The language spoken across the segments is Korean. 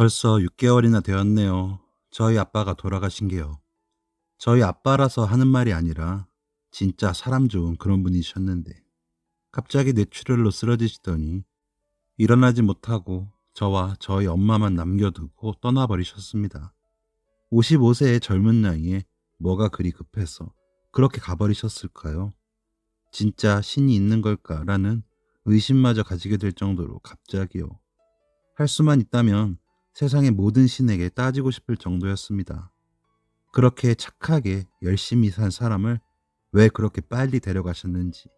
벌써 6개월이나 되었네요. 저희 아빠가 돌아가신 게요. 저희 아빠라서 하는 말이 아니라 진짜 사람 좋은 그런 분이셨는데 갑자기 뇌출혈로 쓰러지시더니 일어나지 못하고 저와 저희 엄마만 남겨두고 떠나버리셨습니다. 55세의 젊은 나이에 뭐가 그리 급해서 그렇게 가버리셨을까요? 진짜 신이 있는 걸까라는 의심마저 가지게 될 정도로 갑자기요. 할 수만 있다면 세상의 모든 신에게 따지고 싶을 정도였습니다. 그렇게 착하게 열심히 산 사람을 왜 그렇게 빨리 데려가셨는지.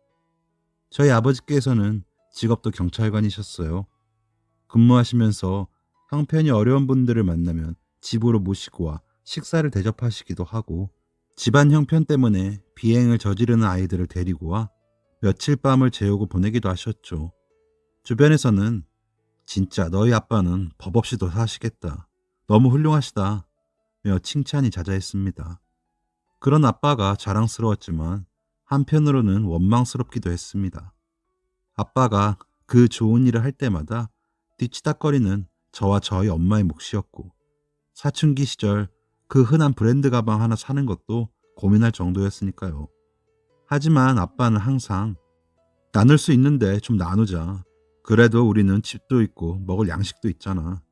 저희 아버지께서는 직업도 경찰관이셨어요. 근무하시면서 형편이 어려운 분들을 만나면 집으로 모시고 와 식사를 대접하시기도 하고, 집안 형편 때문에 비행을 저지르는 아이들을 데리고 와 며칠 밤을 재우고 보내기도 하셨죠. 주변에서는 진짜 너희 아빠는 법 없이도 사시겠다. 너무 훌륭하시다. 며 칭찬이 자자했습니다. 그런 아빠가 자랑스러웠지만 한편으로는 원망스럽기도 했습니다. 아빠가 그 좋은 일을 할 때마다 뒤치다거리는 저와 저희 엄마의 몫이었고, 사춘기 시절 그 흔한 브랜드 가방 하나 사는 것도 고민할 정도였으니까요. 하지만 아빠는 항상 나눌 수 있는데 좀 나누자. 그래도 우리는 집도 있고 먹을 양식도 있잖아.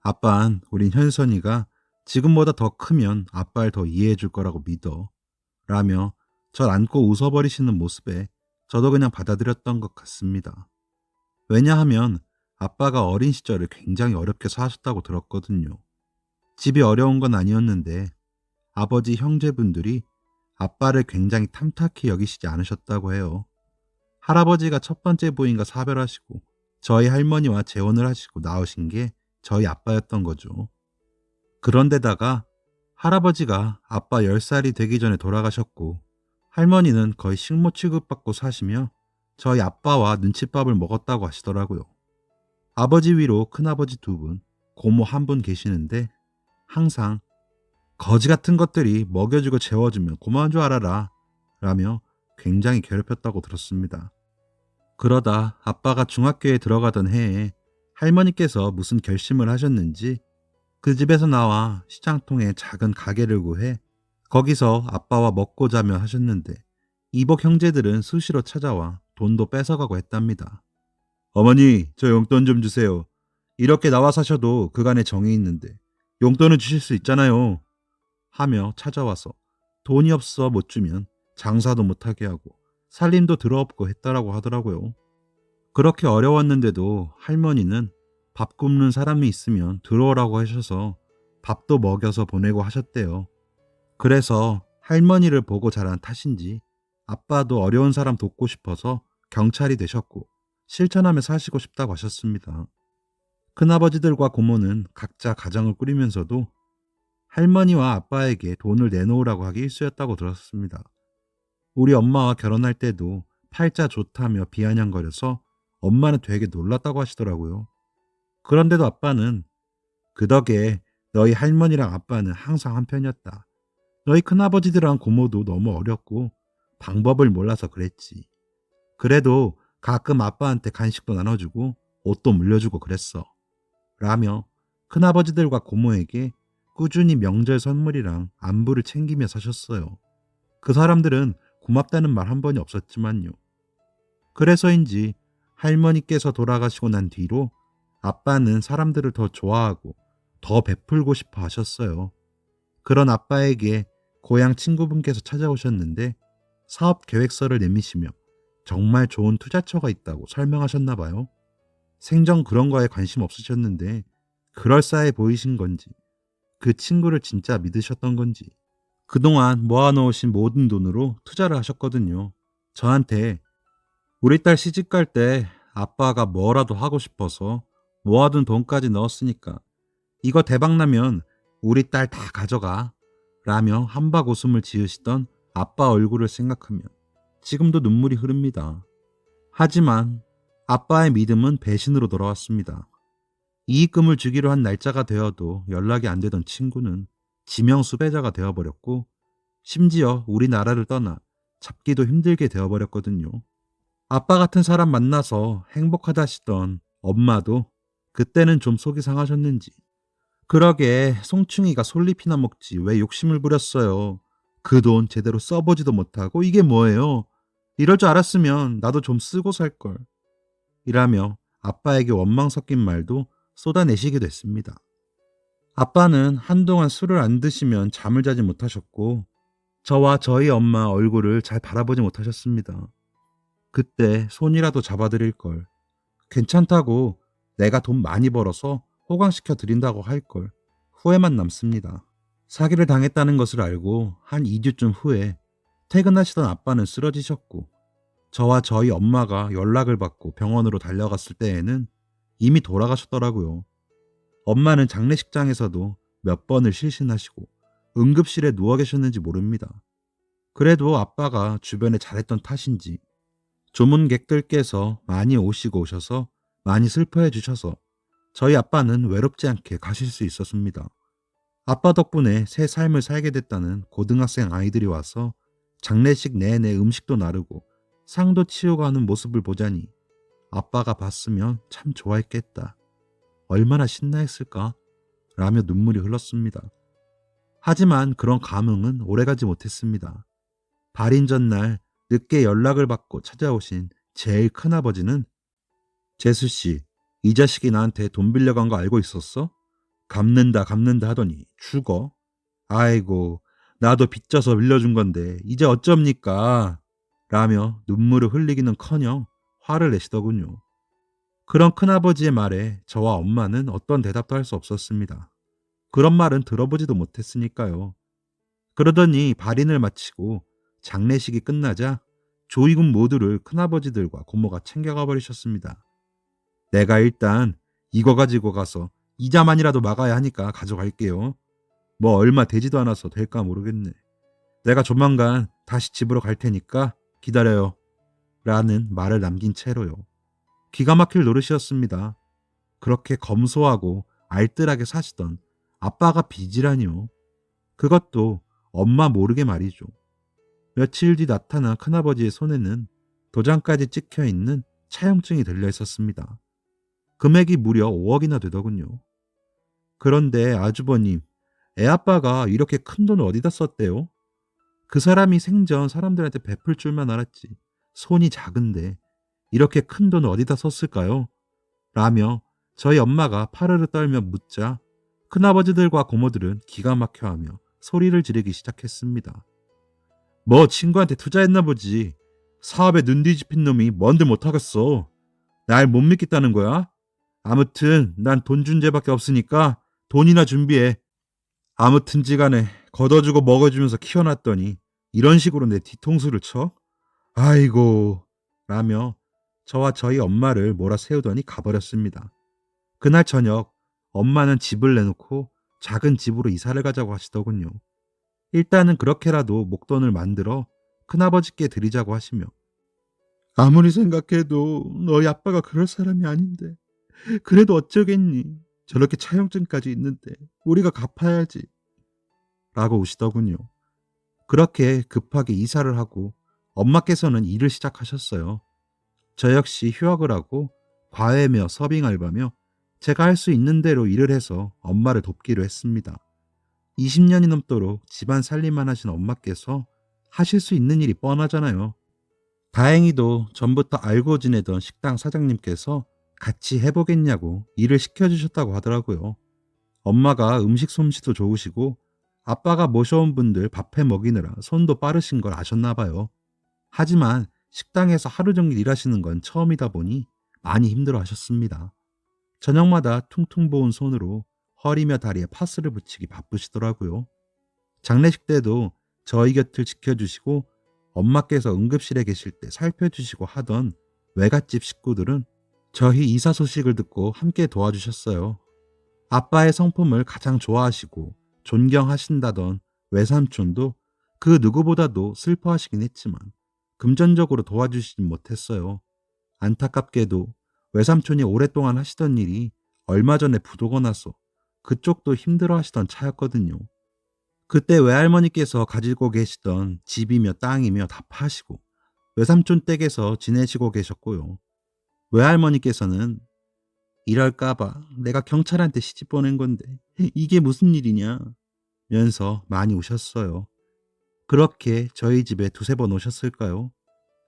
아빤 우린 현선이가 지금보다 더 크면 아빠를 더 이해해 줄 거라고 믿어. 라며 절 안고 웃어버리시는 모습에 저도 그냥 받아들였던 것 같습니다. 왜냐하면 아빠가 어린 시절을 굉장히 어렵게 사셨다고 들었거든요. 집이 어려운 건 아니었는데 아버지 형제분들이 아빠를 굉장히 탐탁히 여기시지 않으셨다고 해요. 할아버지가 첫 번째 부인과 사별하시고 저희 할머니와 재혼을 하시고 낳으신 게 저희 아빠였던 거죠. 그런데다가 할아버지가 아빠 10살이 되기 전에 돌아가셨고, 할머니는 거의 식모 취급받고 사시며 저희 아빠와 눈칫밥을 먹었다고 하시더라고요. 아버지 위로 큰아버지 2분, 고모 1분 계시는데 항상 거지 같은 것들이 먹여주고 재워주면 고마운 줄 알아라 라며 굉장히 괴롭혔다고 들었습니다. 그러다 아빠가 중학교에 들어가던 해에 할머니께서 무슨 결심을 하셨는지 그 집에서 나와 시장통에 작은 가게를 구해 거기서 아빠와 먹고 자며 하셨는데, 이복 형제들은 수시로 찾아와 돈도 뺏어가고 했답니다. 어머니, 저 용돈 좀 주세요. 이렇게 나와 사셔도 그간에 정이 있는데 용돈을 주실 수 있잖아요. 하며 찾아와서 돈이 없어 못 주면 장사도 못하게 하고 살림도 들어없고 했다라고 하더라고요. 그렇게 어려웠는데도 할머니는 밥 굽는 사람이 있으면 들어오라고 하셔서 밥도 먹여서 보내고 하셨대요. 그래서 할머니를 보고 자란 탓인지 아빠도 어려운 사람 돕고 싶어서 경찰이 되셨고 실천하며 사시고 싶다고 하셨습니다. 큰아버지들과 고모는 각자 가정을 꾸리면서도 할머니와 아빠에게 돈을 내놓으라고 하기 일쑤였다고 들었습니다. 우리 엄마와 결혼할 때도 팔자 좋다며 비아냥거려서 엄마는 되게 놀랐다고 하시더라고요. 그런데도 아빠는 그 덕에 너희 할머니랑 아빠는 항상 한편이었다. 너희 큰아버지들랑 고모도 너무 어렸고 방법을 몰라서 그랬지. 그래도 가끔 아빠한테 간식도 나눠주고 옷도 물려주고 그랬어. 라며 큰아버지들과 고모에게 꾸준히 명절 선물이랑 안부를 챙기며 사셨어요. 그 사람들은 고맙다는 말 한 번이 없었지만요. 그래서인지 할머니께서 돌아가시고 난 뒤로 아빠는 사람들을 더 좋아하고 더 베풀고 싶어 하셨어요. 그런 아빠에게 고향 친구분께서 찾아오셨는데 사업 계획서를 내미시며 정말 좋은 투자처가 있다고 설명하셨나 봐요. 생전 그런 거에 관심 없으셨는데 그럴싸해 보이신 건지, 그 친구를 진짜 믿으셨던 건지 그동안 모아놓으신 모든 돈으로 투자를 하셨거든요. 저한테 우리 딸 시집갈 때 아빠가 뭐라도 하고 싶어서 모아둔 돈까지 넣었으니까 이거 대박나면 우리 딸 다 가져가 라며 한박 웃음을 지으시던 아빠 얼굴을 생각하면 지금도 눈물이 흐릅니다. 하지만 아빠의 믿음은 배신으로 돌아왔습니다. 이익금을 주기로 한 날짜가 되어도 연락이 안 되던 친구는 지명 수배자가 되어버렸고, 심지어 우리나라를 떠나 잡기도 힘들게 되어버렸거든요. 아빠 같은 사람 만나서 행복하다 하시던 엄마도 그때는 좀 속이 상하셨는지 그러게 송충이가 솔잎이나 먹지 왜 욕심을 부렸어요. 그 돈 제대로 써보지도 못하고 이게 뭐예요. 이럴 줄 알았으면 나도 좀 쓰고 살걸. 이라며 아빠에게 원망 섞인 말도 쏟아내시게 됐습니다. 아빠는 한동안 술을 안 드시면 잠을 자지 못하셨고 저와 저희 엄마 얼굴을 잘 바라보지 못하셨습니다. 그때 손이라도 잡아드릴 걸. 괜찮다고 내가 돈 많이 벌어서 호강시켜 드린다고 할 걸. 후회만 남습니다. 사기를 당했다는 것을 알고 한 2주쯤 후에 퇴근하시던 아빠는 쓰러지셨고 저와 저희 엄마가 연락을 받고 병원으로 달려갔을 때에는 이미 돌아가셨더라고요. 엄마는 장례식장에서도 몇 번을 실신하시고 응급실에 누워 계셨는지 모릅니다. 그래도 아빠가 주변에 잘했던 탓인지 조문객들께서 많이 오시고 오셔서 많이 슬퍼해 주셔서 저희 아빠는 외롭지 않게 가실 수 있었습니다. 아빠 덕분에 새 삶을 살게 됐다는 고등학생 아이들이 와서 장례식 내내 음식도 나르고 상도 치우고 하는 모습을 보자니 아빠가 봤으면 참 좋아했겠다. 얼마나 신나했을까? 라며 눈물이 흘렀습니다. 하지만 그런 감흥은 오래가지 못했습니다. 발인 전날 늦게 연락을 받고 찾아오신 제일 큰아버지는 재수씨, 이 자식이 나한테 돈 빌려간 거 알고 있었어? 갚는다 하더니 죽어? 아이고, 나도 빚져서 빌려준 건데 이제 어쩝니까? 라며 눈물을 흘리기는커녕 화를 내시더군요. 그런 큰아버지의 말에 저와 엄마는 어떤 대답도 할 수 없었습니다. 그런 말은 들어보지도 못했으니까요. 그러더니 발인을 마치고 장례식이 끝나자 조이군 모두를 큰아버지들과 고모가 챙겨가 버리셨습니다. 내가 일단 이거 가지고 가서 이자만이라도 막아야 하니까 가져갈게요. 뭐 얼마 되지도 않아서 될까 모르겠네. 내가 조만간 다시 집으로 갈 테니까 기다려요. 라는 말을 남긴 채로요. 기가 막힐 노릇이었습니다. 그렇게 검소하고 알뜰하게 사시던 아빠가 빚이라니요. 그것도 엄마 모르게 말이죠. 며칠 뒤 나타난 큰아버지의 손에는 도장까지 찍혀 있는 차용증이 들려 있었습니다. 금액이 무려 5억이나 되더군요. 그런데 아주버님, 애아빠가 이렇게 큰 돈을 어디다 썼대요? 그 사람이 생전 사람들한테 베풀 줄만 알았지. 손이 작은데 이렇게 큰 돈을 어디다 썼을까요? 라며 저희 엄마가 파르르 떨며 묻자 큰아버지들과 고모들은 기가 막혀하며 소리를 지르기 시작했습니다. 뭐 친구한테 투자했나 보지. 사업에 눈 뒤집힌 놈이 뭔들 못하겠어. 날 못 믿겠다는 거야? 아무튼 난 돈 준재밖에 없으니까 돈이나 준비해. 아무튼지간에 걷어주고 먹어주면서 키워놨더니 이런 식으로 내 뒤통수를 쳐? 아이고 라며 저와 저희 엄마를 몰아세우더니 가버렸습니다. 그날 저녁 엄마는 집을 내놓고 작은 집으로 이사를 가자고 하시더군요. 일단은 그렇게라도 목돈을 만들어 큰아버지께 드리자고 하시며 아무리 생각해도 너희 아빠가 그럴 사람이 아닌데 그래도 어쩌겠니. 저렇게 차용증까지 있는데 우리가 갚아야지. 라고 우시더군요. 그렇게 급하게 이사를 하고 엄마께서는 일을 시작하셨어요. 저 역시 휴학을 하고 과외며 서빙 알바며 제가 할 수 있는 대로 일을 해서 엄마를 돕기로 했습니다. 20년이 넘도록 집안 살림만 하신 엄마께서 하실 수 있는 일이 뻔하잖아요. 다행히도 전부터 알고 지내던 식당 사장님께서 같이 해보겠냐고 일을 시켜주셨다고 하더라고요. 엄마가 음식 솜씨도 좋으시고 아빠가 모셔온 분들 밥해 먹이느라 손도 빠르신 걸 아셨나 봐요. 하지만 식당에서 하루 종일 일하시는 건 처음이다 보니 많이 힘들어 하셨습니다. 저녁마다 퉁퉁 부은 손으로 허리며 다리에 파스를 붙이기 바쁘시더라고요. 장례식 때도 저희 곁을 지켜주시고 엄마께서 응급실에 계실 때 살펴주시고 하던 외갓집 식구들은 저희 이사 소식을 듣고 함께 도와주셨어요. 아빠의 성품을 가장 좋아하시고 존경하신다던 외삼촌도 그 누구보다도 슬퍼하시긴 했지만 금전적으로 도와주시진 못했어요. 안타깝게도 외삼촌이 오랫동안 하시던 일이 얼마 전에 부도가 나서 그쪽도 힘들어 하시던 차였거든요. 그때 외할머니께서 가지고 계시던 집이며 땅이며 다 파시고 외삼촌 댁에서 지내시고 계셨고요. 외할머니께서는 이럴까봐 내가 경찰한테 시집 보낸 건데 이게 무슨 일이냐 면서 많이 우셨어요. 그렇게 저희 집에 두세 번 오셨을까요?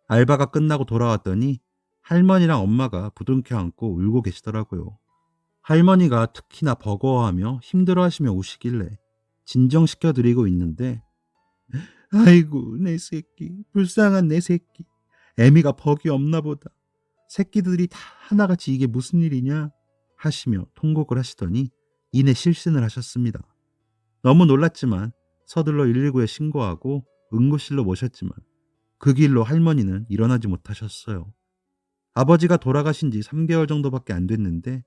알바가 끝나고 돌아왔더니 할머니랑 엄마가 부둥켜 안고 울고 계시더라고요. 할머니가 특히나 버거워하며 힘들어하시며 우시길래 진정시켜드리고 있는데 아이고 내 새끼 불쌍한 내 새끼 애미가 벅이 없나 보다. 새끼들이 다 하나같이 이게 무슨 일이냐 하시며 통곡을 하시더니 이내 실신을 하셨습니다. 너무 놀랐지만 서둘러 119에 신고하고 응급실로 모셨지만 그 길로 할머니는 일어나지 못하셨어요. 아버지가 돌아가신 지 3개월 정도밖에 안 됐는데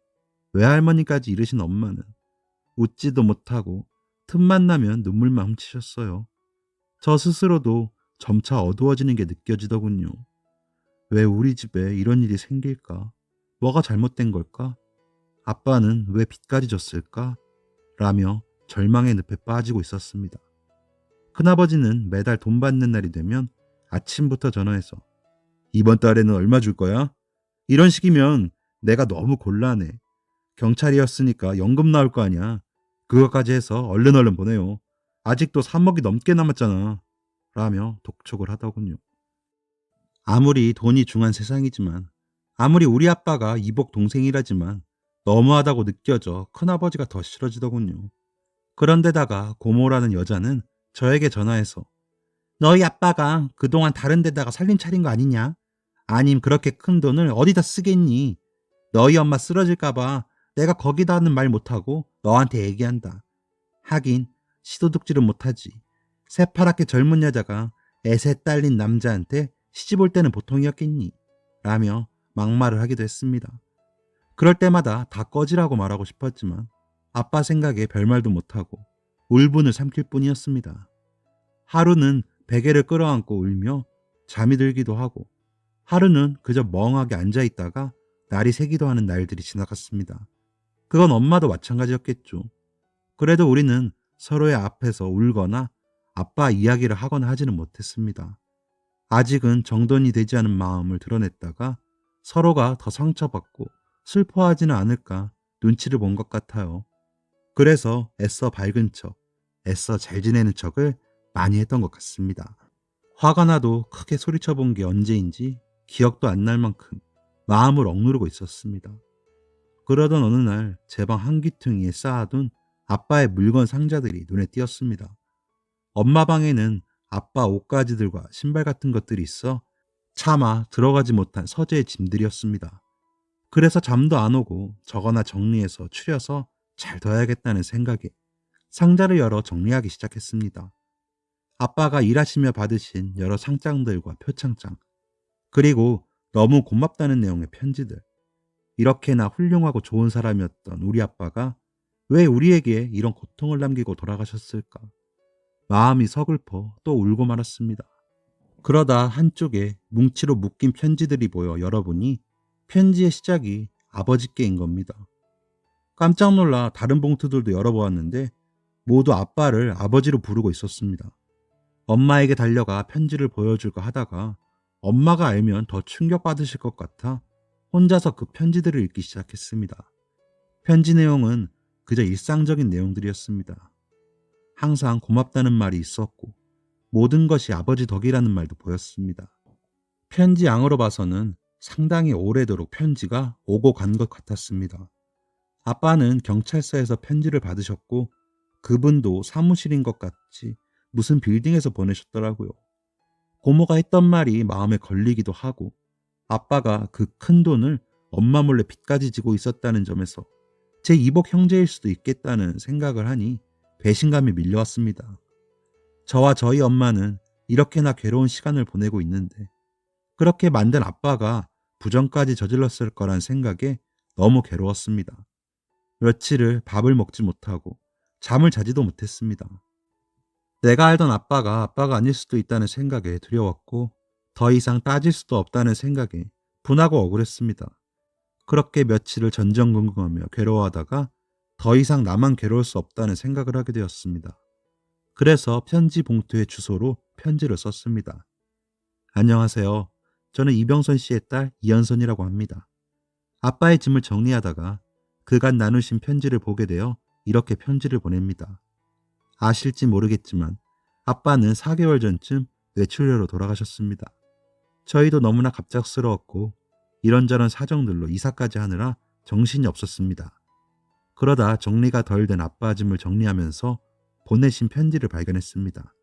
외할머니까지 이르신 엄마는 웃지도 못하고 틈만 나면 눈물만 훔치셨어요. 저 스스로도 점차 어두워지는 게 느껴지더군요. 왜 우리 집에 이런 일이 생길까? 뭐가 잘못된 걸까? 아빠는 왜 빚까지 졌을까? 라며 절망의 늪에 빠지고 있었습니다. 큰아버지는 매달 돈 받는 날이 되면 아침부터 전화해서 이번 달에는 얼마 줄 거야? 이런 식이면 내가 너무 곤란해. 경찰이었으니까 연금 나올 거 아니야. 그거까지 해서 얼른 보내요. 아직도 3억이 넘게 남았잖아. 라며 독촉을 하더군요. 아무리 돈이 중한 세상이지만 아무리 우리 아빠가 이복 동생이라지만 너무하다고 느껴져 큰아버지가 더 싫어지더군요. 그런데다가 고모라는 여자는 저에게 전화해서 너희 아빠가 그동안 다른 데다가 살림 차린 거 아니냐? 아님 그렇게 큰 돈을 어디다 쓰겠니? 너희 엄마 쓰러질까봐 내가 거기다는 말 못하고 너한테 얘기한다. 하긴 시도둑질은 못하지. 새파랗게 젊은 여자가 애새 딸린 남자한테 시집 올 때는 보통이었겠니? 라며 막말을 하기도 했습니다. 그럴 때마다 다 꺼지라고 말하고 싶었지만 아빠 생각에 별말도 못하고 울분을 삼킬 뿐이었습니다. 하루는 베개를 끌어안고 울며 잠이 들기도 하고 하루는 그저 멍하게 앉아있다가 날이 새기도 하는 날들이 지나갔습니다. 그건 엄마도 마찬가지였겠죠. 그래도 우리는 서로의 앞에서 울거나 아빠 이야기를 하거나 하지는 못했습니다. 아직은 정돈이 되지 않은 마음을 드러냈다가 서로가 더 상처받고 슬퍼하지는 않을까 눈치를 본 것 같아요. 그래서 애써 밝은 척, 애써 잘 지내는 척을 많이 했던 것 같습니다. 화가 나도 크게 소리쳐 본 게 언제인지 기억도 안 날 만큼 마음을 억누르고 있었습니다. 그러던 어느 날 제 방 한귀퉁이에 쌓아둔 아빠의 물건 상자들이 눈에 띄었습니다. 엄마 방에는 아빠 옷가지들과 신발 같은 것들이 있어 차마 들어가지 못한 서재의 짐들이었습니다. 그래서 잠도 안 오고 적어나 정리해서 추려서 잘 둬야겠다는 생각에 상자를 열어 정리하기 시작했습니다. 아빠가 일하시며 받으신 여러 상장들과 표창장, 그리고 너무 고맙다는 내용의 편지들. 이렇게나 훌륭하고 좋은 사람이었던 우리 아빠가 왜 우리에게 이런 고통을 남기고 돌아가셨을까? 마음이 서글퍼 또 울고 말았습니다. 그러다 한쪽에 뭉치로 묶인 편지들이 보여 열어보니 편지의 시작이 아버지께인 겁니다. 깜짝 놀라 다른 봉투들도 열어보았는데 모두 아빠를 아버지로 부르고 있었습니다. 엄마에게 달려가 편지를 보여줄까 하다가 엄마가 알면 더 충격받으실 것 같아 혼자서 그 편지들을 읽기 시작했습니다. 편지 내용은 그저 일상적인 내용들이었습니다. 항상 고맙다는 말이 있었고 모든 것이 아버지 덕이라는 말도 보였습니다. 편지 양으로 봐서는 상당히 오래도록 편지가 오고 간 것 같았습니다. 아빠는 경찰서에서 편지를 받으셨고 그분도 사무실인 것 같이 무슨 빌딩에서 보내셨더라고요. 고모가 했던 말이 마음에 걸리기도 하고 아빠가 그 큰 돈을 엄마 몰래 빚까지 지고 있었다는 점에서 제 이복 형제일 수도 있겠다는 생각을 하니 배신감이 밀려왔습니다. 저와 저희 엄마는 이렇게나 괴로운 시간을 보내고 있는데 그렇게 만든 아빠가 부정까지 저질렀을 거란 생각에 너무 괴로웠습니다. 며칠을 밥을 먹지 못하고 잠을 자지도 못했습니다. 내가 알던 아빠가 아닐 수도 있다는 생각에 두려웠고 더 이상 따질 수도 없다는 생각에 분하고 억울했습니다. 그렇게 며칠을 전전긍긍하며 괴로워하다가 더 이상 나만 괴로울 수 없다는 생각을 하게 되었습니다. 그래서 편지 봉투에 주소로 편지를 썼습니다. 안녕하세요. 저는 이병선 씨의 딸 이현선이라고 합니다. 아빠의 짐을 정리하다가 그간 나누신 편지를 보게 되어 이렇게 편지를 보냅니다. 아실지 모르겠지만 아빠는 4개월 전쯤 뇌출혈로 돌아가셨습니다. 저희도 너무나 갑작스러웠고 이런저런 사정들로 이사까지 하느라 정신이 없었습니다. 그러다 정리가 덜 된 아빠 짐을 정리하면서 보내신 편지를 발견했습니다.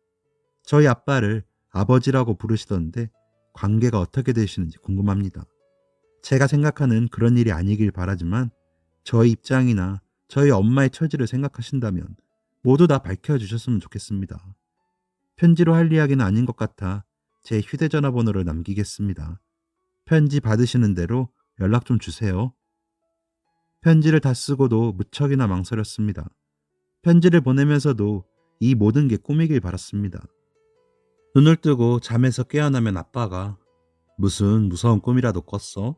저희 아빠를 아버지라고 부르시던데 관계가 어떻게 되시는지 궁금합니다. 제가 생각하는 그런 일이 아니길 바라지만 저희 입장이나 저희 엄마의 처지를 생각하신다면 모두 다 밝혀주셨으면 좋겠습니다. 편지로 할 이야기는 아닌 것 같아 제 휴대전화 번호를 남기겠습니다. 편지 받으시는 대로 연락 좀 주세요. 편지를 다 쓰고도 무척이나 망설였습니다. 편지를 보내면서도 이 모든 게 꿈이길 바랐습니다. 눈을 뜨고 잠에서 깨어나면 아빠가 무슨 무서운 꿈이라도 꿨어?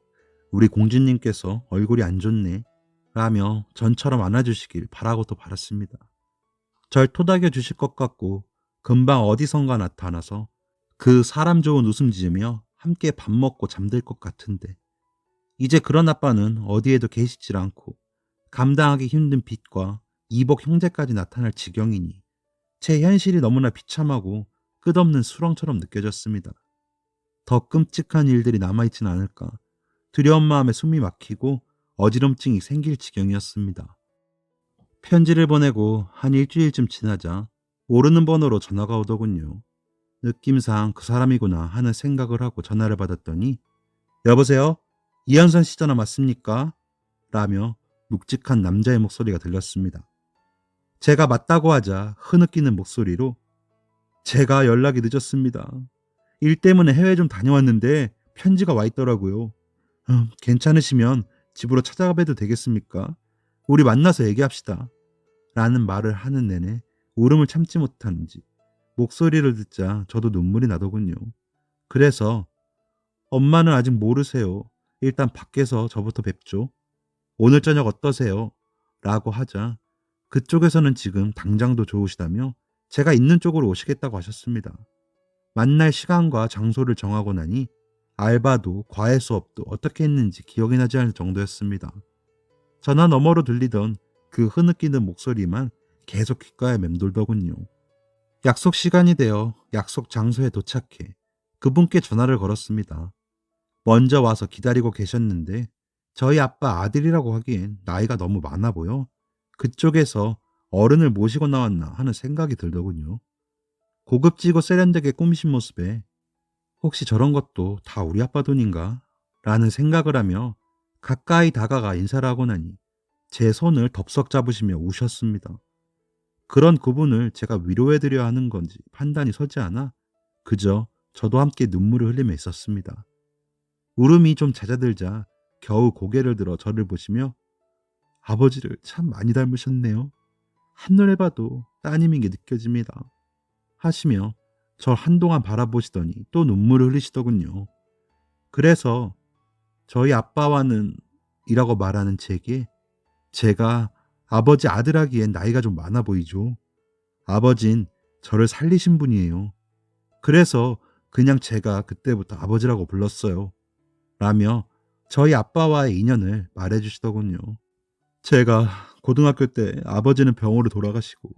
우리 공주님께서 얼굴이 안 좋네 라며 전처럼 안아주시길 바라고도 바랐습니다. 절 토닥여 주실 것 같고 금방 어디선가 나타나서 그 사람 좋은 웃음 지으며 함께 밥 먹고 잠들 것 같은데 이제 그런 아빠는 어디에도 계시질 않고 감당하기 힘든 빚과 이복 형제까지 나타날 지경이니 제 현실이 너무나 비참하고 끝없는 수렁처럼 느껴졌습니다. 더 끔찍한 일들이 남아있진 않을까 두려운 마음에 숨이 막히고 어지럼증이 생길 지경이었습니다. 편지를 보내고 한 일주일쯤 지나자 모르는 번호로 전화가 오더군요. 느낌상 그 사람이구나 하는 생각을 하고 전화를 받았더니 여보세요? 이현선 씨 전화 맞습니까? 라며 묵직한 남자의 목소리가 들렸습니다. 제가 맞다고 하자 흐느끼는 목소리로 제가 연락이 늦었습니다. 일 때문에 해외 좀 다녀왔는데 편지가 와 있더라고요. 괜찮으시면 집으로 찾아가 봬도 되겠습니까? 우리 만나서 얘기합시다. 라는 말을 하는 내내 울음을 참지 못하는지 목소리를 듣자 저도 눈물이 나더군요. 그래서 엄마는 아직 모르세요. 일단 밖에서 저부터 뵙죠. 오늘 저녁 어떠세요? 라고 하자 그쪽에서는 지금 당장도 좋으시다며 제가 있는 쪽으로 오시겠다고 하셨습니다. 만날 시간과 장소를 정하고 나니 알바도 과외 수업도 어떻게 했는지 기억이 나지 않을 정도였습니다. 전화 너머로 들리던 그 흐느끼는 목소리만 계속 귓가에 맴돌더군요. 약속 시간이 되어 약속 장소에 도착해 그분께 전화를 걸었습니다. 먼저 와서 기다리고 계셨는데 저희 아빠 아들이라고 하기엔 나이가 너무 많아 보여 그쪽에서 어른을 모시고 나왔나 하는 생각이 들더군요. 고급지고 세련되게 꾸미신 모습에 혹시 저런 것도 다 우리 아빠 돈인가? 라는 생각을 하며 가까이 다가가 인사를 하고 나니 제 손을 덥석 잡으시며 우셨습니다. 그런 그분을 제가 위로해드려야 하는 건지 판단이 서지 않아 그저 저도 함께 눈물을 흘리며 있었습니다. 울음이 좀 잦아들자 겨우 고개를 들어 저를 보시며 아버지를 참 많이 닮으셨네요. 한눈에 봐도 따님인 게 느껴집니다. 하시며 절 한동안 바라보시더니 또 눈물을 흘리시더군요. 그래서 저희 아빠와는 이라고 말하는 제게 제가 아버지 아들하기엔 나이가 좀 많아 보이죠. 아버진 저를 살리신 분이에요. 그래서 그냥 제가 그때부터 아버지라고 불렀어요. 라며 저희 아빠와의 인연을 말해주시더군요. 제가 고등학교 때 아버지는 병으로 돌아가시고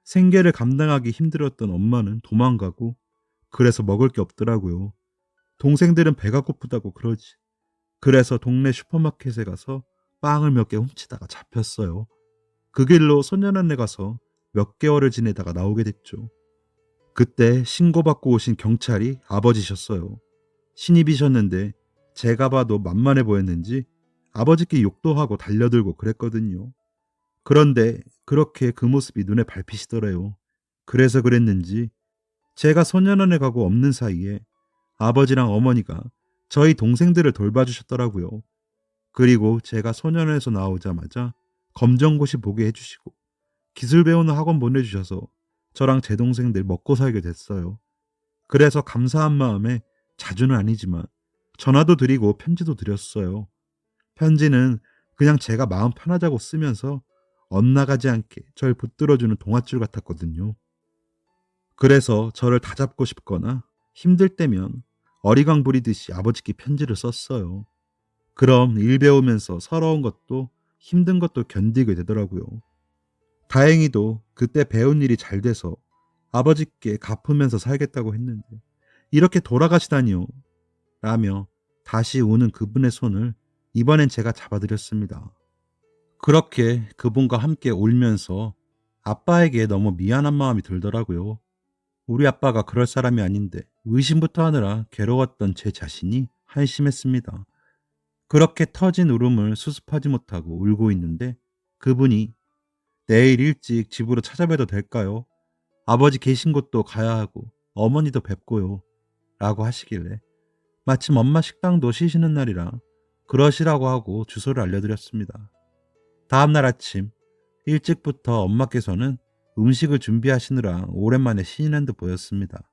생계를 감당하기 힘들었던 엄마는 도망가고 그래서 먹을 게 없더라고요. 동생들은 배가 고프다고 그러지. 그래서 동네 슈퍼마켓에 가서 빵을 몇 개 훔치다가 잡혔어요. 그 길로 소년원에 가서 몇 개월을 지내다가 나오게 됐죠. 그때 신고받고 오신 경찰이 아버지셨어요. 신입이셨는데 제가 봐도 만만해 보였는지 아버지께 욕도 하고 달려들고 그랬거든요. 그런데 그렇게 그 모습이 눈에 밟히시더래요. 그래서 그랬는지 제가 소년원에 가고 없는 사이에 아버지랑 어머니가 저희 동생들을 돌봐주셨더라고요. 그리고 제가 소년원에서 나오자마자 검정고시 보게 해주시고 기술 배우는 학원 보내주셔서 저랑 제 동생들 먹고 살게 됐어요. 그래서 감사한 마음에 자주는 아니지만 전화도 드리고 편지도 드렸어요. 편지는 그냥 제가 마음 편하자고 쓰면서 엇나가지 않게 절 붙들어주는 동아줄 같았거든요. 그래서 저를 다잡고 싶거나 힘들 때면 어리광 부리듯이 아버지께 편지를 썼어요. 그럼 일 배우면서 서러운 것도 힘든 것도 견디게 되더라고요. 다행히도 그때 배운 일이 잘 돼서 아버지께 갚으면서 살겠다고 했는데 이렇게 돌아가시다니요. 라며 다시 우는 그분의 손을 이번엔 제가 잡아드렸습니다. 그렇게 그분과 함께 울면서 아빠에게 너무 미안한 마음이 들더라고요. 우리 아빠가 그럴 사람이 아닌데 의심부터 하느라 괴로웠던 제 자신이 한심했습니다. 그렇게 터진 울음을 수습하지 못하고 울고 있는데 그분이 내일 일찍 집으로 찾아뵈도 될까요? 아버지 계신 곳도 가야 하고 어머니도 뵙고요. 라고 하시길래 마침 엄마 식당도 쉬시는 날이라 그러시라고 하고 주소를 알려드렸습니다. 다음날 아침 일찍부터 엄마께서는 음식을 준비하시느라 오랜만에 신이난 듯 보였습니다.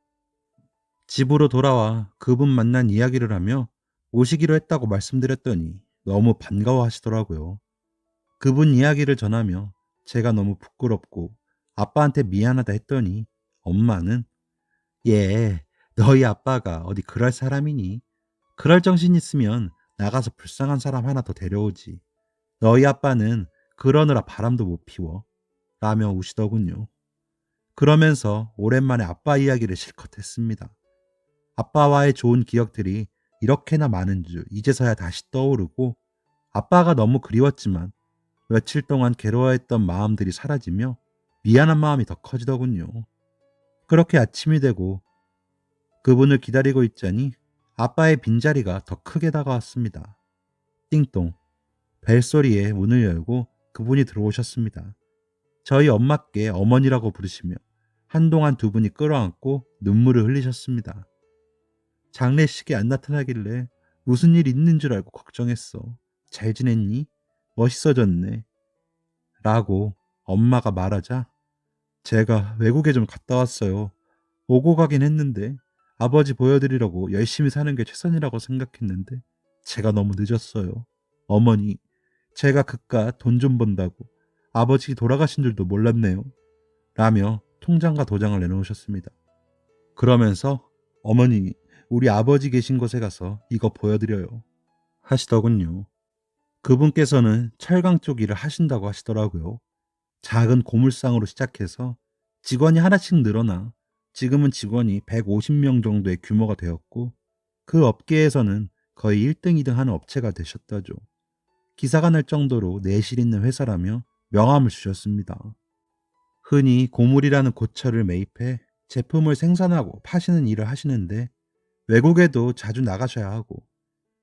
집으로 돌아와 그분 만난 이야기를 하며 오시기로 했다고 말씀드렸더니 너무 반가워하시더라고요. 그분 이야기를 전하며 제가 너무 부끄럽고 아빠한테 미안하다 했더니 엄마는 얘, 너희 아빠가 어디 그럴 사람이니? 그럴 정신 있으면 나가서 불쌍한 사람 하나 더 데려오지. 너희 아빠는 그러느라 바람도 못 피워. 라며 우시더군요. 그러면서 오랜만에 아빠 이야기를 실컷 했습니다. 아빠와의 좋은 기억들이 이렇게나 많은 줄 이제서야 다시 떠오르고 아빠가 너무 그리웠지만 며칠 동안 괴로워했던 마음들이 사라지며 미안한 마음이 더 커지더군요. 그렇게 아침이 되고 그분을 기다리고 있자니 아빠의 빈자리가 더 크게 다가왔습니다. 띵동. 벨소리에 문을 열고 그분이 들어오셨습니다. 저희 엄마께 어머니라고 부르시며 한동안 두 분이 끌어안고 눈물을 흘리셨습니다. 장례식에 안 나타나길래 무슨 일 있는 줄 알고 걱정했어. 잘 지냈니? 멋있어졌네. 라고 엄마가 말하자 제가 외국에 좀 갔다 왔어요. 오고 가긴 했는데 아버지 보여드리려고 열심히 사는 게 최선이라고 생각했는데 제가 너무 늦었어요. 어머니, 제가 그깟 돈 좀 번다고 아버지 돌아가신 줄도 몰랐네요. 라며 통장과 도장을 내놓으셨습니다. 그러면서 어머니, 우리 아버지 계신 곳에 가서 이거 보여드려요. 하시더군요. 그분께서는 철강 쪽 일을 하신다고 하시더라고요. 작은 고물상으로 시작해서 직원이 하나씩 늘어나 지금은 직원이 150명 정도의 규모가 되었고 그 업계에서는 거의 1등, 2등 하는 업체가 되셨다죠. 기사가 날 정도로 내실 있는 회사라며 명함을 주셨습니다. 흔히 고물이라는 고철을 매입해 제품을 생산하고 파시는 일을 하시는데 외국에도 자주 나가셔야 하고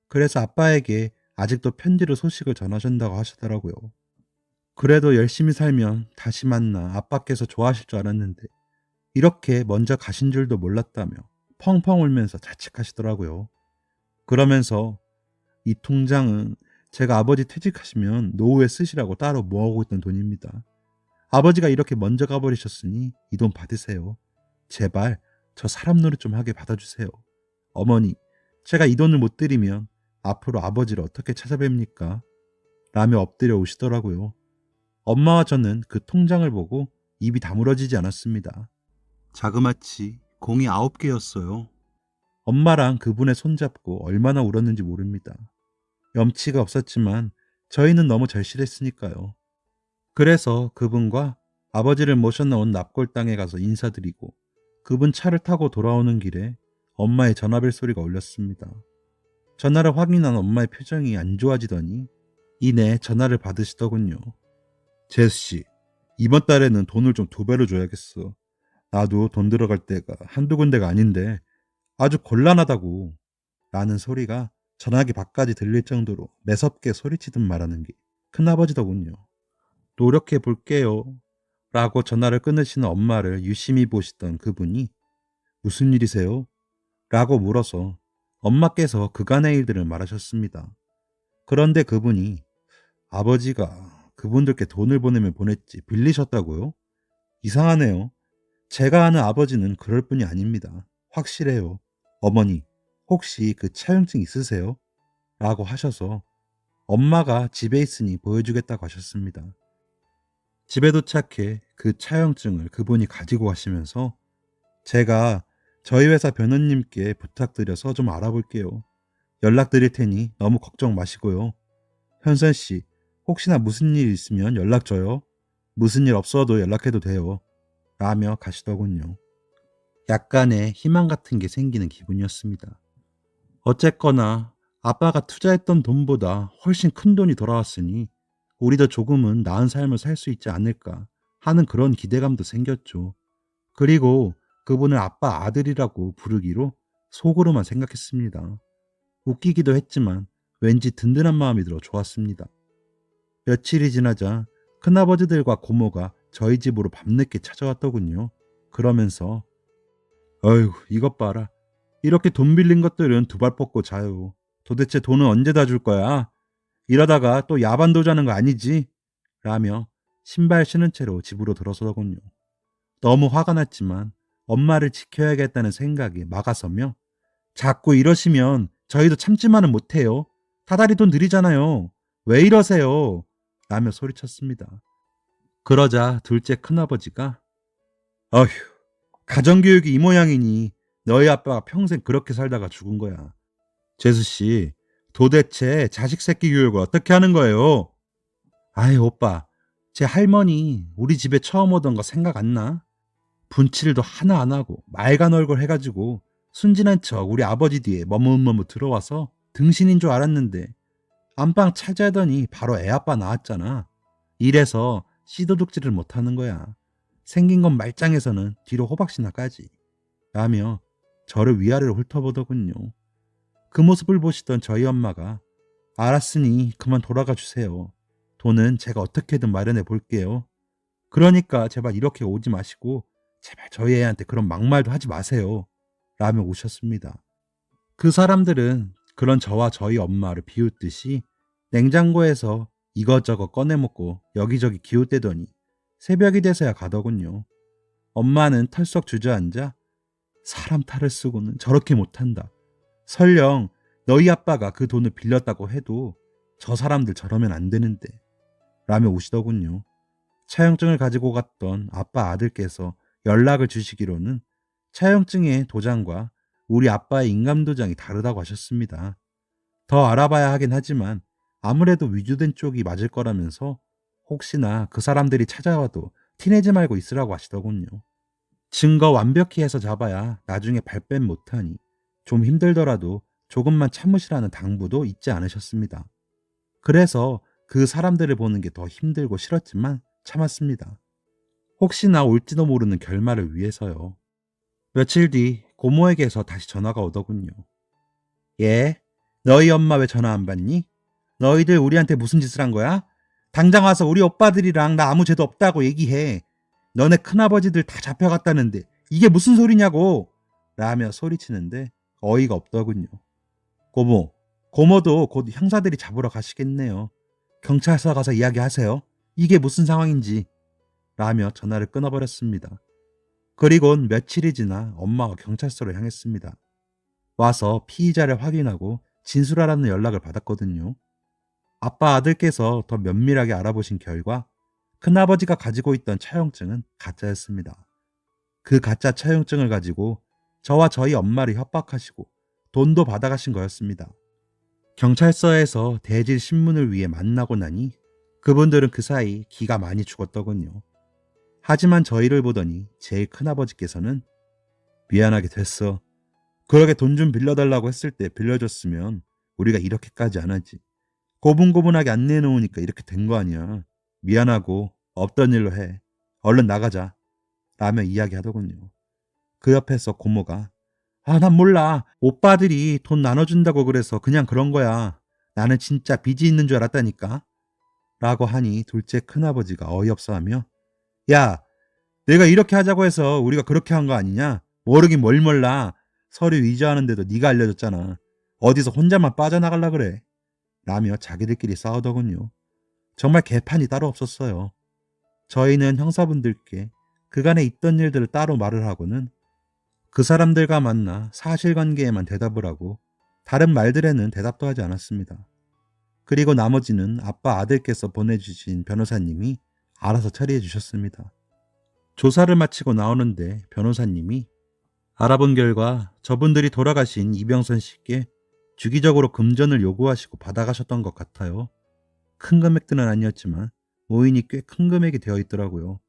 그래서 아빠에게 아직도 편지로 소식을 전하신다고 하시더라고요. 그래도 열심히 살면 다시 만나 아빠께서 좋아하실 줄 알았는데 이렇게 먼저 가신 줄도 몰랐다며 펑펑 울면서 자책하시더라고요. 그러면서 이 통장은 제가 아버지 퇴직하시면 노후에 쓰시라고 따로 모아오고 있던 돈입니다. 아버지가 이렇게 먼저 가버리셨으니 이 돈 받으세요. 제발 저 사람 노릇 좀 하게 받아주세요. 어머니, 제가 이 돈을 못 드리면 앞으로 아버지를 어떻게 찾아뵙니까? 라며 엎드려 오시더라고요. 엄마와 저는 그 통장을 보고 입이 다물어지지 않았습니다. 자그마치 공이 9개였어요. 엄마랑 그분의 손잡고 얼마나 울었는지 모릅니다. 염치가 없었지만 저희는 너무 절실했으니까요. 그래서 그분과 아버지를 모셔 나온 납골당에 가서 인사드리고 그분 차를 타고 돌아오는 길에 엄마의 전화벨 소리가 울렸습니다. 전화를 확인한 엄마의 표정이 안 좋아지더니 이내 전화를 받으시더군요. 제스씨, 이번 달에는 돈을 좀 2배로 줘야겠어. 나도 돈 들어갈 때가 한두 군데가 아닌데 아주 곤란하다고. 라는 소리가 전화기 밖까지 들릴 정도로 매섭게 소리치듯 말하는 게 큰아버지더군요. 노력해 볼게요. 라고 전화를 끊으시는 엄마를 유심히 보시던 그분이 무슨 일이세요? 라고 물어서 엄마께서 그간의 일들을 말하셨습니다. 그런데 그분이 아버지가 그분들께 돈을 보내면 보냈지 빌리셨다고요? 이상하네요. 제가 아는 아버지는 그럴 분이 아닙니다. 확실해요. 어머니, 혹시 그 차용증 있으세요? 라고 하셔서 엄마가 집에 있으니 보여주겠다고 하셨습니다. 집에 도착해 그 차용증을 그분이 가지고 가시면서 제가 저희 회사 변호님께 부탁드려서 좀 알아볼게요. 연락드릴 테니 너무 걱정 마시고요. 현선 씨, 혹시나 무슨 일 있으면 연락 줘요. 무슨 일 없어도 연락해도 돼요. 라며 가시더군요. 약간의 희망 같은 게 생기는 기분이었습니다. 어쨌거나 아빠가 투자했던 돈보다 훨씬 큰 돈이 돌아왔으니 우리도 조금은 나은 삶을 살 수 있지 않을까 하는 그런 기대감도 생겼죠. 그리고 그분을 아빠 아들이라고 부르기로 속으로만 생각했습니다. 웃기기도 했지만 왠지 든든한 마음이 들어 좋았습니다. 며칠이 지나자 큰아버지들과 고모가 저희 집으로 밤늦게 찾아왔더군요. 그러면서 어휴 이것 봐라. 이렇게 돈 빌린 것들은 두 발 뻗고 자요. 도대체 돈은 언제 다 줄 거야? 이러다가 또 야반도 자는 거 아니지? 라며 신발 신은 채로 집으로 들어서더군요. 너무 화가 났지만 엄마를 지켜야겠다는 생각이 막아서며 자꾸 이러시면 저희도 참지만은 못해요. 다달이 돈 들이잖아요. 왜 이러세요? 라며 소리쳤습니다. 그러자 둘째 큰아버지가 어휴 가정교육이 이 모양이니 너희 아빠가 평생 그렇게 살다가 죽은 거야. 재수씨 도대체 자식 새끼 교육을 어떻게 하는 거예요? 아이 오빠 제 할머니 우리 집에 처음 오던 거 생각 안 나? 분칠도 하나 안 하고 말간 얼굴 해가지고 순진한 척 우리 아버지 뒤에 머뭇머뭇 들어와서 등신인 줄 알았는데 안방 차지하더니 바로 애아빠 나왔잖아. 이래서 씨도둑질을 못하는 거야. 생긴 건 말짱해서는 뒤로 호박씨나 까지. 라며 저를 위아래로 훑어보더군요. 그 모습을 보시던 저희 엄마가 알았으니 그만 돌아가 주세요. 돈은 제가 어떻게든 마련해 볼게요. 그러니까 제발 이렇게 오지 마시고 제발 저희 애한테 그런 막말도 하지 마세요. 라며 오셨습니다. 그 사람들은 그런 저와 저희 엄마를 비웃듯이 냉장고에서 이것저것 꺼내 먹고 여기저기 기웃대더니 새벽이 돼서야 가더군요. 엄마는 털썩 주저앉아 사람 탈을 쓰고는 저렇게 못한다. 설령 너희 아빠가 그 돈을 빌렸다고 해도 저 사람들 저러면 안 되는데 라며 우시더군요. 차용증을 가지고 갔던 아빠 아들께서 연락을 주시기로는 차용증의 도장과 우리 아빠의 인감도장이 다르다고 하셨습니다. 더 알아봐야 하긴 하지만 아무래도 위조된 쪽이 맞을 거라면서 혹시나 그 사람들이 찾아와도 티내지 말고 있으라고 하시더군요. 증거 완벽히 해서 잡아야 나중에 발뺌 못하니 좀 힘들더라도 조금만 참으시라는 당부도 잊지 않으셨습니다. 그래서 그 사람들을 보는 게 더 힘들고 싫었지만 참았습니다. 혹시나 올지도 모르는 결말을 위해서요. 며칠 뒤 고모에게서 다시 전화가 오더군요. 예? 너희 엄마 왜 전화 안 받니? 너희들 우리한테 무슨 짓을 한 거야? 당장 와서 우리 오빠들이랑 나 아무 죄도 없다고 얘기해. 너네 큰아버지들 다 잡혀갔다는데 이게 무슨 소리냐고! 라며 소리치는데 어이가 없더군요. 고모도 곧 형사들이 잡으러 가시겠네요. 경찰서 가서 이야기하세요. 이게 무슨 상황인지. 라며 전화를 끊어버렸습니다. 그리곤 며칠이 지나 엄마가 경찰서로 향했습니다. 와서 피의자를 확인하고 진술하라는 연락을 받았거든요. 아빠 아들께서 더 면밀하게 알아보신 결과 큰아버지가 가지고 있던 차용증은 가짜였습니다. 그 가짜 차용증을 가지고 저와 저희 엄마를 협박하시고 돈도 받아가신 거였습니다. 경찰서에서 대질 신문을 위해 만나고 나니 그분들은 그 사이 기가 많이 죽었더군요. 하지만 저희를 보더니 제일 큰아버지께서는 미안하게 됐어. 그렇게 돈 좀 빌려달라고 했을 때 빌려줬으면 우리가 이렇게까지 안 하지. 고분고분하게 안 내놓으니까 이렇게 된 거 아니야. 미안하고 없던 일로 해. 얼른 나가자. 라며 이야기하더군요. 그 옆에서 고모가 난 몰라. 오빠들이 돈 나눠준다고 그래서 그냥 그런 거야. 나는 진짜 빚이 있는 줄 알았다니까. 라고 하니 둘째 큰아버지가 어이없어하며 야, 내가 이렇게 하자고 해서 우리가 그렇게 한 거 아니냐? 모르긴 뭘 몰라. 서류 위조하는데도 네가 알려줬잖아. 어디서 혼자만 빠져나갈라 그래. 라며 자기들끼리 싸우더군요. 정말 개판이 따로 없었어요. 저희는 형사분들께 그간에 있던 일들을 따로 말을 하고는 그 사람들과 만나 사실관계에만 대답을 하고 다른 말들에는 대답도 하지 않았습니다. 그리고 나머지는 아빠 아들께서 보내주신 변호사님이 알아서 처리해 주셨습니다. 조사를 마치고 나오는데 변호사님이 알아본 결과 저분들이 돌아가신 이병선 씨께 주기적으로 금전을 요구하시고 받아가셨던 것 같아요. 큰 금액들은 아니었지만 모인이 꽤 큰 금액이 되어 있더라고요.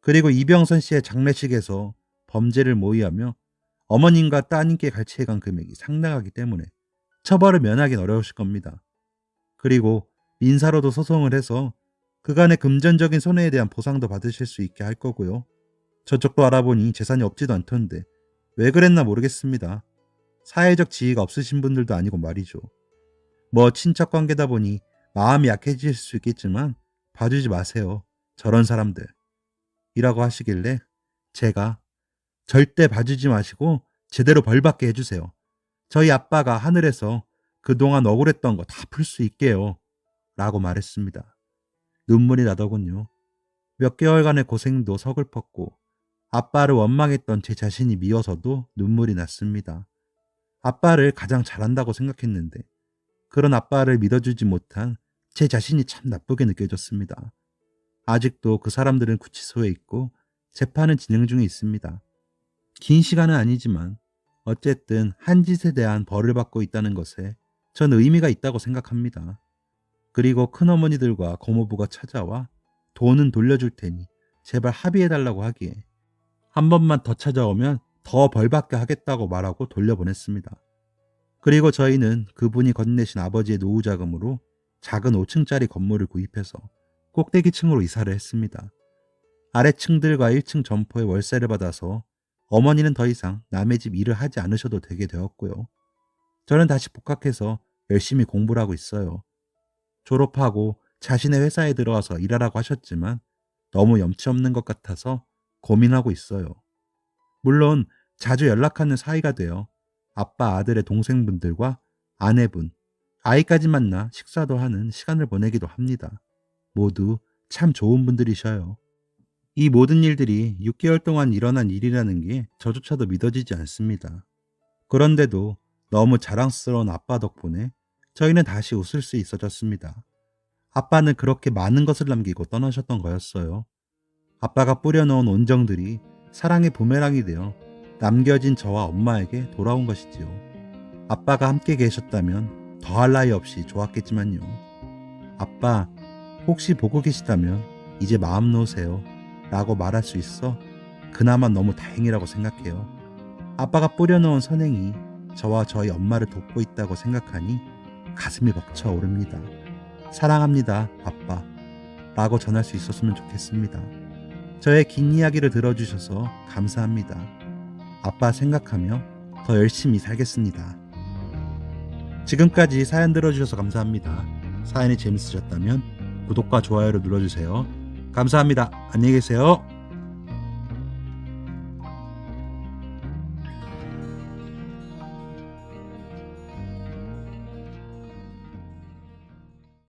그리고 이병선 씨의 장례식에서 범죄를 모의하며 어머님과 따님께 갈취해간 금액이 상당하기 때문에 처벌을 면하긴 어려우실 겁니다. 그리고 민사로도 소송을 해서 그간의 금전적인 손해에 대한 보상도 받으실 수 있게 할 거고요. 저쪽도 알아보니 재산이 없지도 않던데 왜 그랬나 모르겠습니다. 사회적 지위가 없으신 분들도 아니고 말이죠. 뭐 친척 관계다 보니 마음이 약해질 수 있겠지만 봐주지 마세요. 저런 사람들. 이라고 하시길래 제가 절대 봐주지 마시고 제대로 벌받게 해주세요. 저희 아빠가 하늘에서 그동안 억울했던 거 다 풀 수 있게요. 라고 말했습니다. 눈물이 나더군요. 몇 개월간의 고생도 서글펐고 아빠를 원망했던 제 자신이 미워서도 눈물이 났습니다. 아빠를 가장 잘한다고 생각했는데 그런 아빠를 믿어주지 못한 제 자신이 참 나쁘게 느껴졌습니다. 아직도 그 사람들은 구치소에 있고 재판은 진행 중에 있습니다. 긴 시간은 아니지만 어쨌든 한 짓에 대한 벌을 받고 있다는 것에 전 의미가 있다고 생각합니다. 그리고 큰어머니들과 고모부가 찾아와 돈은 돌려줄 테니 제발 합의해달라고 하기에 한 번만 더 찾아오면 더 벌받게 하겠다고 말하고 돌려보냈습니다. 그리고 저희는 그분이 건네신 아버지의 노후 자금으로 작은 5층짜리 건물을 구입해서 꼭대기층으로 이사를 했습니다. 아래층들과 1층 점포에 월세를 받아서 어머니는 더 이상 남의 집 일을 하지 않으셔도 되게 되었고요. 저는 다시 복학해서 열심히 공부를 하고 있어요. 졸업하고 자신의 회사에 들어와서 일하라고 하셨지만 너무 염치 없는 것 같아서 고민하고 있어요. 물론 자주 연락하는 사이가 되어 아빠 아들의 동생분들과 아내분, 아이까지 만나 식사도 하는 시간을 보내기도 합니다. 모두 참 좋은 분들이셔요. 이 모든 일들이 6개월 동안 일어난 일이라는 게 저조차도 믿어지지 않습니다. 그런데도 너무 자랑스러운 아빠 덕분에 저희는 다시 웃을 수 있어졌습니다. 아빠는 그렇게 많은 것을 남기고 떠나셨던 거였어요. 아빠가 뿌려놓은 온정들이 사랑의 부메랑이 되어 남겨진 저와 엄마에게 돌아온 것이지요. 아빠가 함께 계셨다면 더할 나위 없이 좋았겠지만요. 아빠, 혹시 보고 계시다면 이제 마음 놓으세요. 라고 말할 수 있어 그나마 너무 다행이라고 생각해요. 아빠가 뿌려놓은 선행이 저와 저희 엄마를 돕고 있다고 생각하니 가슴이 벅차오릅니다. 사랑합니다, 아빠. 라고 전할 수 있었으면 좋겠습니다. 저의 긴 이야기를 들어주셔서 감사합니다. 아빠 생각하며 더 열심히 살겠습니다. 지금까지 사연 들어주셔서 감사합니다. 사연이 재밌으셨다면 구독과 좋아요를 눌러주세요. 감사합니다. 안녕히 계세요.